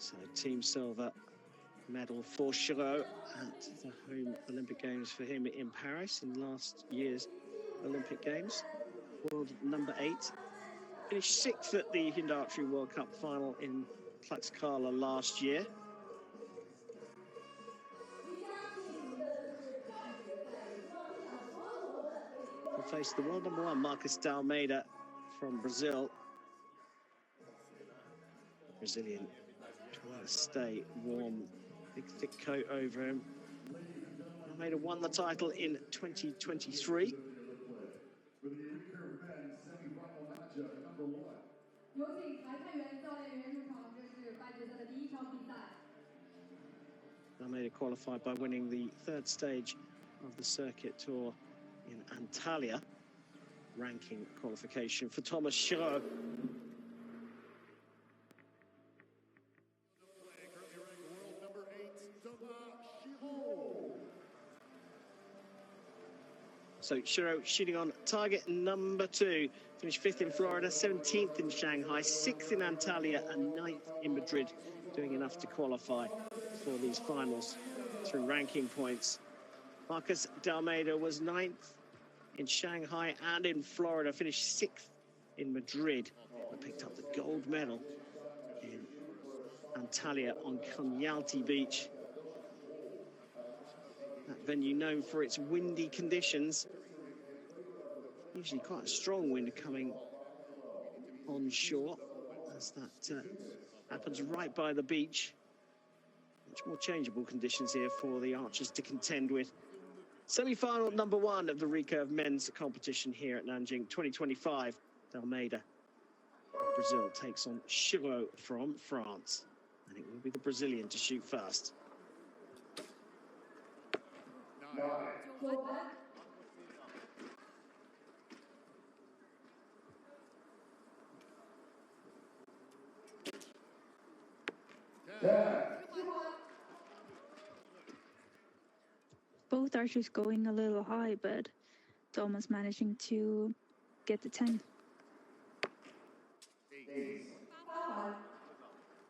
So team silver medal for Chirault at the home Olympic Games for him in Paris in last year's Olympic Games. World number 8. Finished 6th at the Hyundai Archery World Cup final in Tlaxcala last year. He'll face the world number 1, Marcos de Almeida from Brazil. Brazilian trying to stay warm, big thick coat over him. Almeida won the title in 2023. Almeida qualified by winning the 3rd stage of the circuit tour in Antalya, ranking qualification for Thomas Chirault. So Chirault shooting on target number 2. Finished 5th in Florida, 17th in Shanghai, 6th in Antalya, and 9th in Madrid, doing enough to qualify for these finals through ranking points. Marcos de Almeida was 9th in Shanghai and in Florida, finished 6th in Madrid, and picked up the gold medal in Antalya on Conyalty Beach. That venue known for its windy conditions. Usually quite a strong wind coming onshore, as that happens right by the beach. Much more changeable conditions here for the archers to contend with. Semi-final number 1 of the recurve men's competition here at Nanjing 2025. Almeida, Brazil, takes on Chirault from France. And it will be the Brazilian to shoot first. Both archers going a little high, but Thomas managing to get the 10.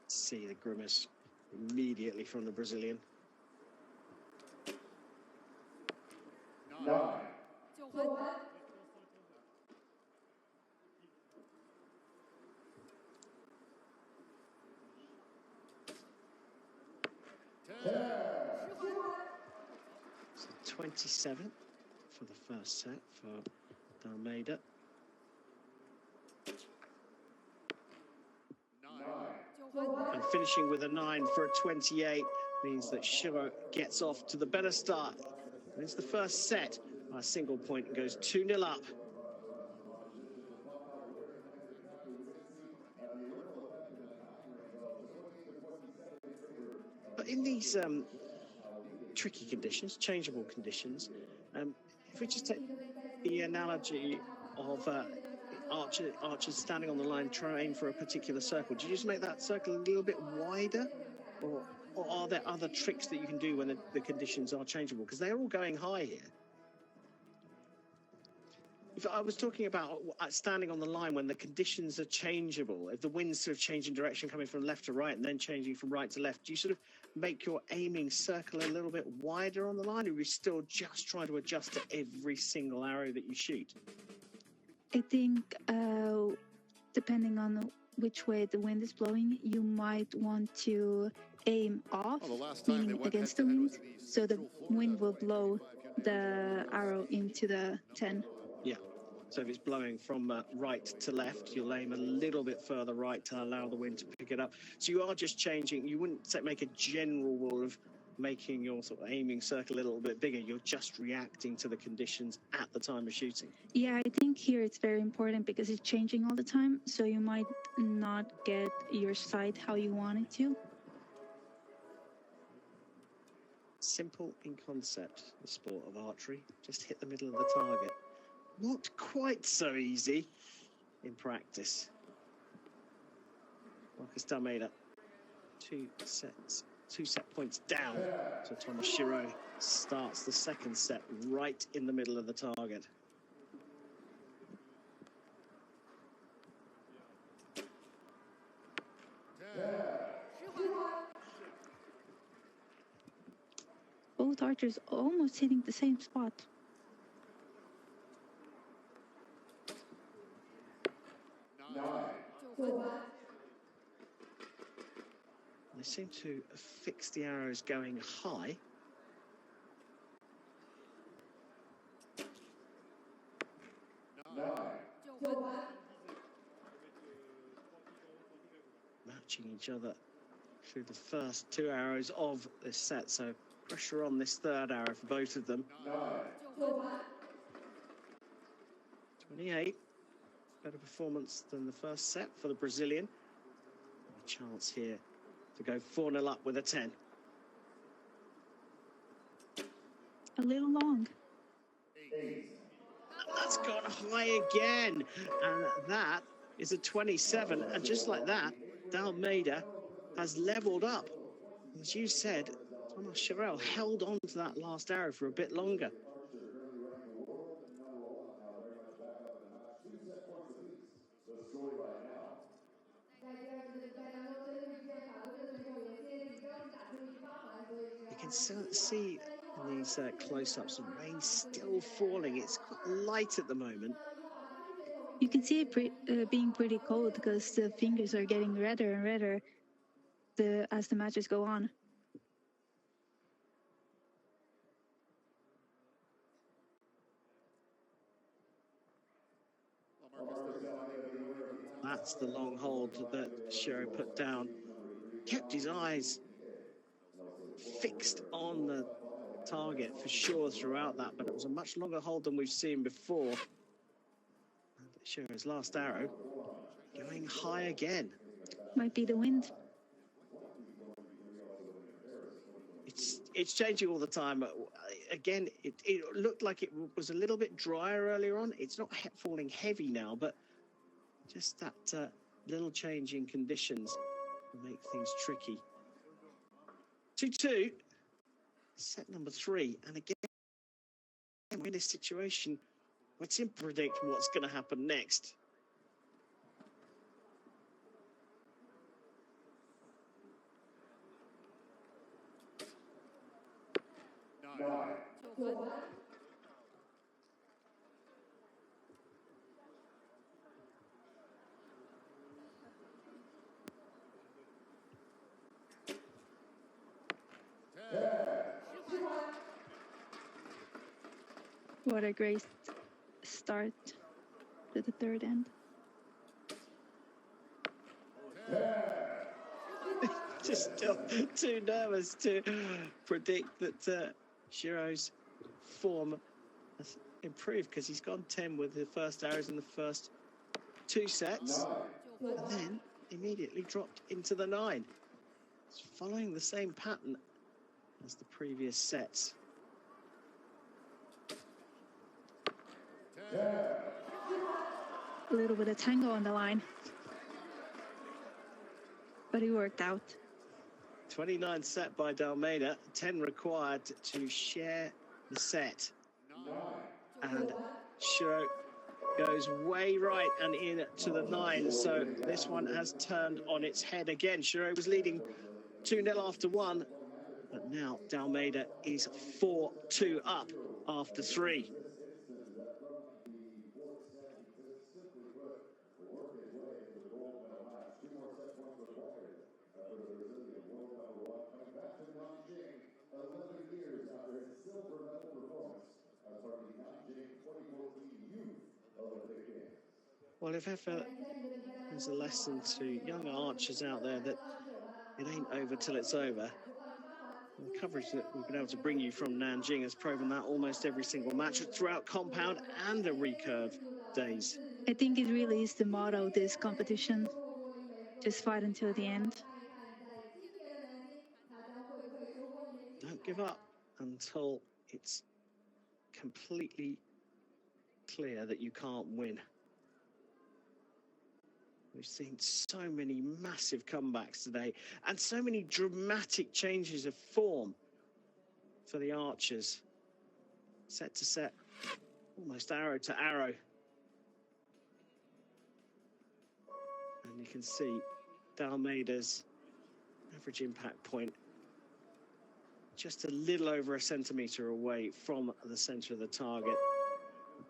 See the grimace immediately from the Brazilian. So 27 for the first set for Almeida. And finishing with a 9 for a 28 means that Chirault gets off to the better start. And it's the first set by a single point and goes 2-0 up. But in these tricky conditions, changeable conditions, if we just take the analogy of archers standing on the line trying for a particular circle, do you just make that circle a little bit wider? Or are there other tricks that you can do when the conditions are changeable? Because they're all going high here. If I was talking about standing on the line when the conditions are changeable, if the wind's sort of changing direction coming from left to right and then changing from right to left, do you sort of make your aiming circle a little bit wider on the line, or are you still just trying to adjust to every single arrow that you shoot? I think depending on which way the wind is blowing, you might want to aim off, meaning against the wind, so the wind will blow the arrow into the 10. Yeah. So if it's blowing from right to left, you'll aim a little bit further right to allow the wind to pick it up. So you are just changing. You wouldn't make a general rule of making your sort of aiming circle a little bit bigger. You're just reacting to the conditions at the time of shooting. Yeah, I think here it's very important because it's changing all the time. So you might not get your sight how you want it to. Simple in concept, the sport of archery. Just hit the middle of the target. Not quite so easy in practice. Marcos de Almeida, 2 set points down. So Thomas Chirault starts the second set right in the middle of the target. both archers almost hitting the same spot. They seem to fix the arrows going high. Matching each other through the first 2 arrows of this set, so pressure on this third arrow for both of them. 28, better performance than the first set for the Brazilian. A chance here to go 4-0 up with a 10. A little long. That's gone high again, and that is a 27, and just like that, Dalmeida has leveled up. As you said, Thomas Chirault held on to that last arrow for a bit longer. You can see in these close-ups, the rain still falling. It's got light at the moment. You can see it being pretty cold because the fingers are getting redder and redder as the matches go on. That's the long hold that Chirault put down. Kept his eyes fixed on the target for sure throughout that, but it was a much longer hold than we've seen before. And Chirault's last arrow going high again. Might be the wind. It's changing all the time. Again, it looked like it was a little bit drier earlier on. It's not falling heavy now, but just that little change in conditions will make things tricky. 2-2, set number 3, and again we're in a situation where it's impossible to predict what's going to happen next. What a great start to the third end. Just still too nervous to predict that Chirault's form has improved, because he's gone 10 with the first arrows in the first 2 sets, and then immediately dropped into the 9. It's following the same pattern as the previous sets. A little bit of tango on the line, but he worked out. 29 set by Dalmeida, 10 required to share the set. And Chirault goes way right and in to the 9, so this one has turned on its head again. Chirault was leading 2-0 after 1, but now Dalmeida is 4-2 up after 3. Well, if ever there's a lesson to young archers out there that it ain't over till it's over, the coverage that we've been able to bring you from Nanjing has proven that almost every single match throughout compound and the recurve days. I think it really is the motto of this competition. Just fight until the end. Don't give up until it's completely clear that you can't win. We've seen so many massive comebacks today and so many dramatic changes of form for the archers. Set to set, almost arrow to arrow. And you can see Dalmeida's average impact point just a little over a centimetre away from the centre of the target.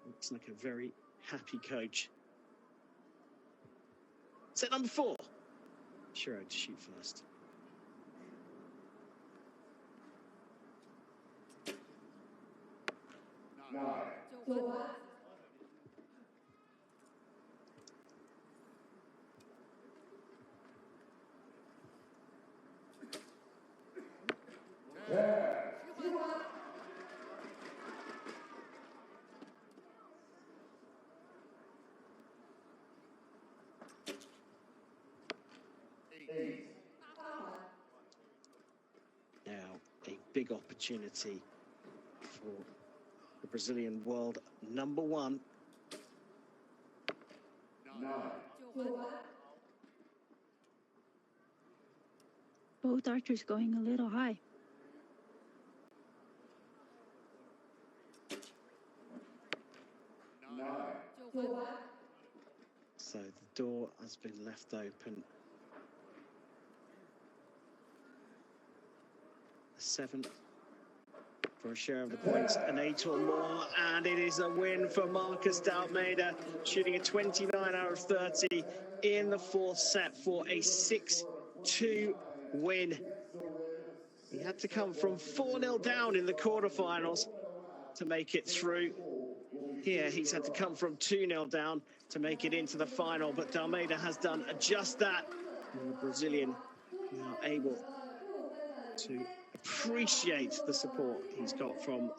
Looks like a very happy coach. Set number 4. Chirault to shoot first. Now, a big opportunity for the Brazilian world number 1. Both archers going a little high. So the door has been left open. 7 for a share of the points, an 8 or more, and it is a win for Marcus d'Almeida, shooting a 29 out of 30 in the 4th set for a 6-2 win. He had to come from 4-0 down in the quarterfinals to make it through. Here, he's had to come from 2-0 down to make it into the final, but d'Almeida has done just that. And the Brazilian now able to appreciate the support he's got from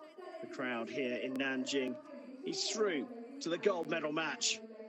the crowd here in Nanjing. He's through to the gold medal match.